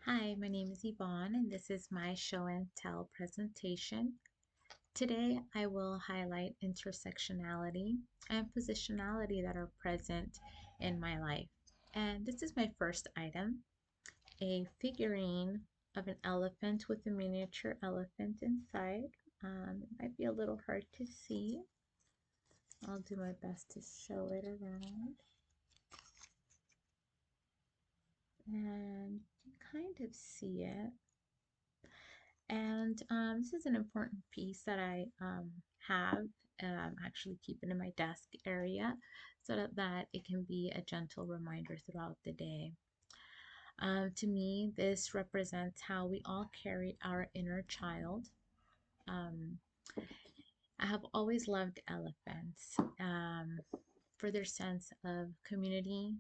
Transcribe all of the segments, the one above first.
Hi, my name is Yvonne, and this is my show and tell presentation. Today, I will highlight intersectionality and positionality that are present in my life. And this is my first item, a figurine of an elephant with a miniature elephant inside. It might be a little hard to see. I'll do my best to show it around. And you can kind of see it. And this is an important piece that I have actually keep it in my desk area so that it can be a gentle reminder throughout the day. To me, this represents how we all carry our inner child. Um, I have always loved elephants for their sense of community,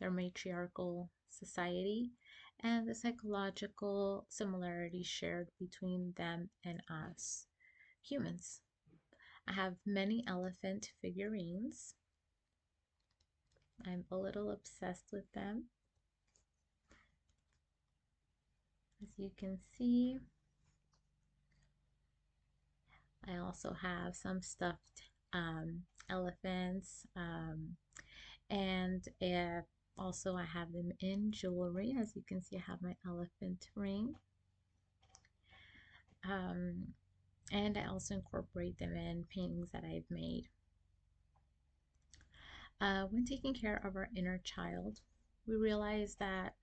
their matriarchal society, and the psychological similarities shared between them and us humans. I have many elephant figurines. I'm a little obsessed with them. As you can see, I also have some stuffed elephants, and also I have them in jewelry. As you can see, I have my elephant ring. Um, and I also incorporate them in paintings that I've made. When taking care of our inner child, we realize that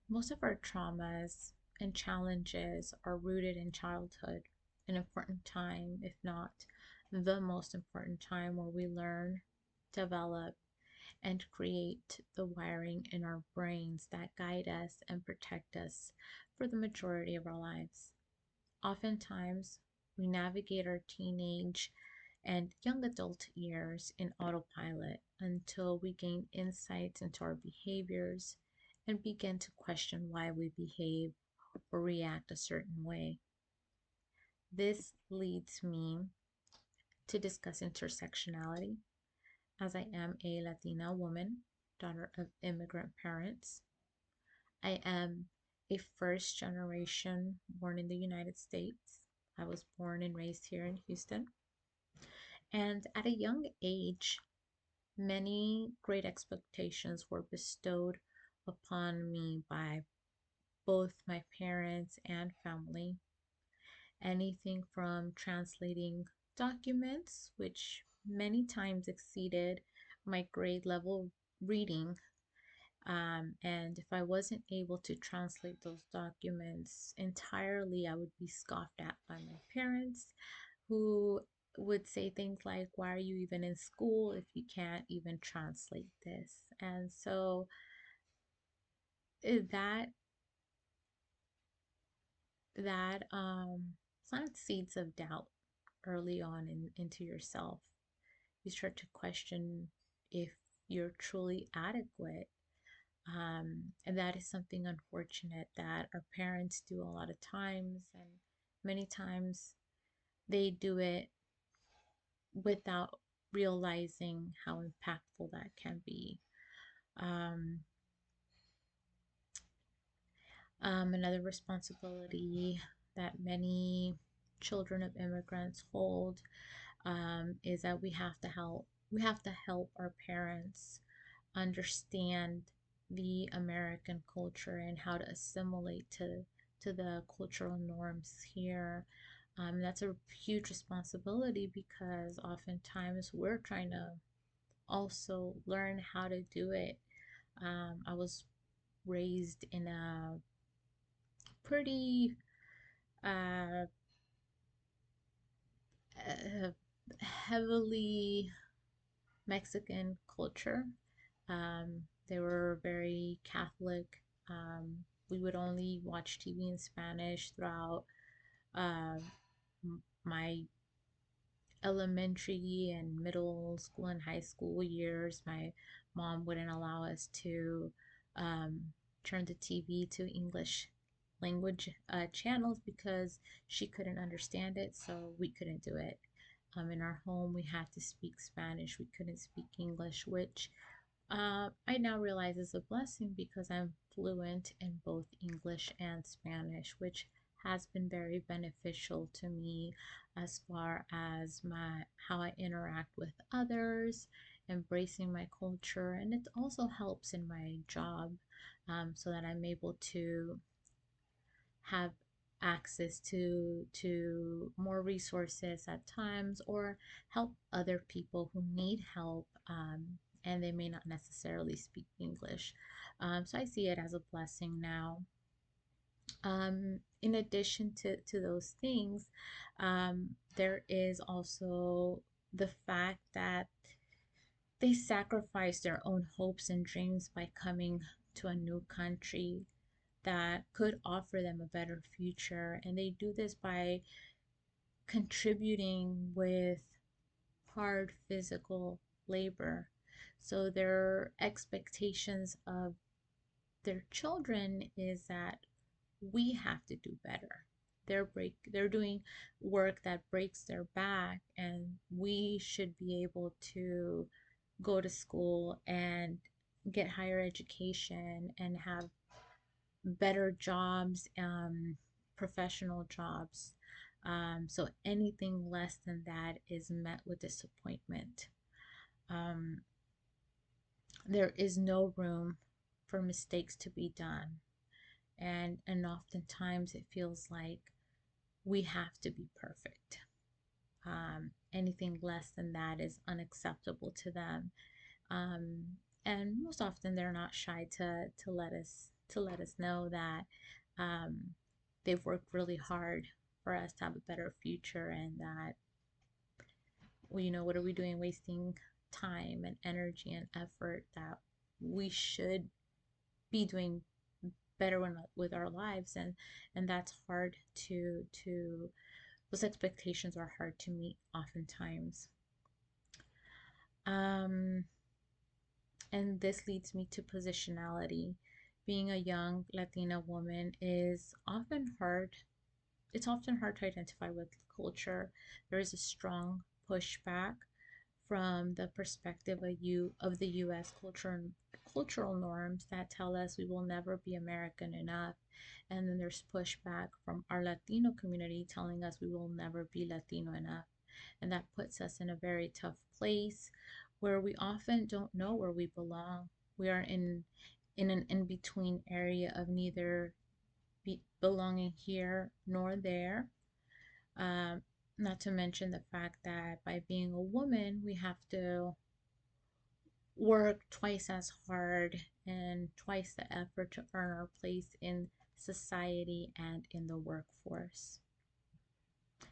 most of our traumas and challenges are rooted in childhood, an important time, if not the most important time, where we learn, develop, and create the wiring in our brains that guide us and protect us for the majority of our lives. Oftentimes, we navigate our teenage and young adult years in autopilot until we gain insights into our behaviors and begin to question why we behave or react a certain way. This leads me to discuss intersectionality, as I am a Latina woman, daughter of immigrant parents. I am a first generation born in the United States. I was born and raised here in Houston. And at a young age, many great expectations were bestowed upon me by both my parents and family. Anything from translating documents, which many times exceeded my grade level reading. And if I wasn't able to translate those documents entirely, I would be scoffed at by my parents, who would say things like, "Why are you even in school if you can't even translate this?" And so that plant seeds of doubt early on into yourself. You start to question if you're truly adequate. And that is something unfortunate that our parents do a lot of times, and many times they do it without realizing how impactful that can be. Um, Another responsibility that many children of immigrants hold is that we have to help our parents understand the American culture and how to assimilate to the cultural norms here. That's a huge responsibility because oftentimes we're trying to also learn how to do it. I was raised in a pretty uh, uh, heavily Mexican culture. They were very Catholic. We would only watch TV in Spanish throughout uh, my elementary and middle school and high school years. My mom wouldn't allow us to um, turn the TV to English language channels because she couldn't understand it, so we couldn't do it. In our home, we had to speak Spanish. We couldn't speak English, which I now realize it's a blessing because I'm fluent in both English and Spanish, which has been very beneficial to me as far as my how I interact with others, embracing my culture, and it also helps in my job, so that I'm able to have access to more resources at times, or help other people who need help, and they may not necessarily speak English. So I see it as a blessing now. In addition to those things, there is also the fact that they sacrifice their own hopes and dreams by coming to a new country that could offer them a better future. And they do this by contributing with hard physical labor. So their expectations of their children is that we have to do better. They're doing work that breaks their back, and we should be able to go to school and get higher education and have better jobs, professional jobs. So anything less than that is met with disappointment. Um, there is no room for mistakes to be done, and oftentimes it feels like we have to be perfect. Anything less than that is unacceptable to them, um, and most often they're not shy to let us know that, um, they've worked really hard for us to have a better future, and that, well, what are we doing wasting time and energy and effort that we should be doing better with our lives, and that's hard to those expectations are hard to meet oftentimes. um And this leads me to positionality. Being a young Latina woman is often hard. It's often hard to identify with culture. There is a strong pushback from the perspective of the U.S. culture and cultural norms that tell us we will never be American enough. And then there's pushback from our Latino community telling us we will never be Latino enough. And that puts us in a very tough place where we often don't know where we belong. We are in an in-between area of neither belonging here nor there. Um, Not to mention the fact that by being a woman, we have to work twice as hard and twice the effort to earn our place in society and in the workforce.